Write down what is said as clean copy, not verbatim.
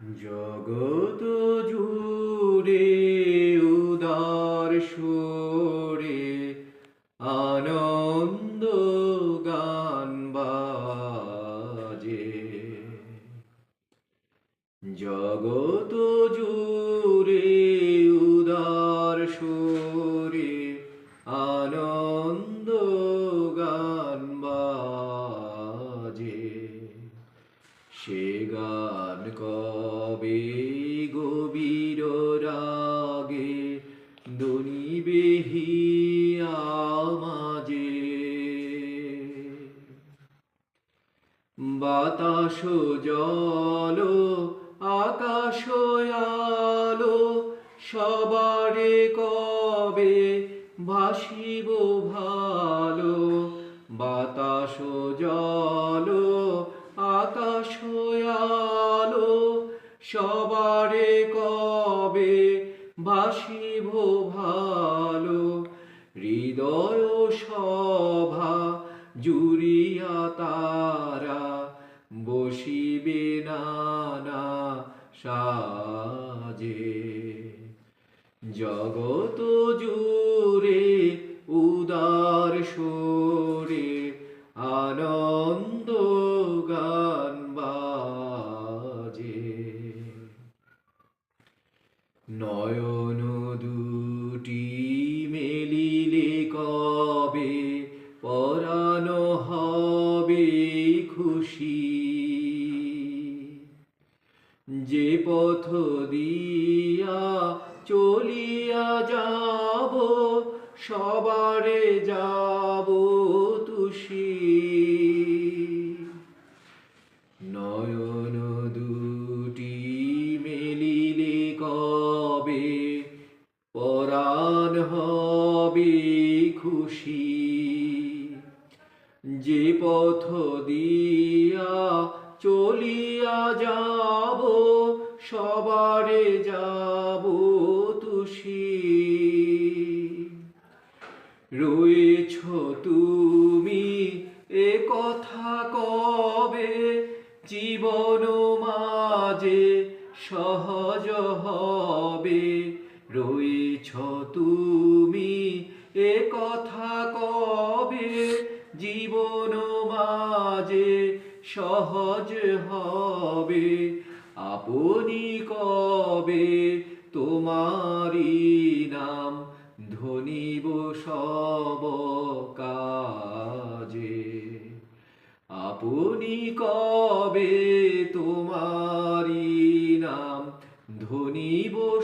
জগত জুড়ে উদার সুরে আনন্দ গান বাজে। জগত জুড়ে উদার সুরে আনন্দ গান বাজে। সে গান কবে গভীর রাগে দনিবে হিয়া মাঝে। বাতাস জল আকাশ আলো সবারে কবে ভাসিব ভালো। বাতাস জল আকাশ আলো সবারে কবে ভাসিব ভালো। হৃদয় সভা জুড়িয়া তারা বসিবে নানা সাজে। জগত জুড়ে উদার সুরে আনন্দ গান বাজে। নয়ন দুটি মেলিলে কবে পরাণ হবে খুশি। যে পথ দিয়া চলিয়া যাব সবারে যাব তুষি। নয়ন দুটি মেলিলে কবে পরাণ হবে খুশি। যে পথ দিয়া চলিয়া যাব সবারে যাব তুষি। রয়েছ তুমি এ কথা কবে জীবন মাঝে সহজ হবে। রয়েছ তুমি এ কথা কবে জীবন মাঝে সহজ হবে। আপনি কবে তোমারি নাম ধনিব সব কাজে। আপনি কবে তোমারি নাম ধনিব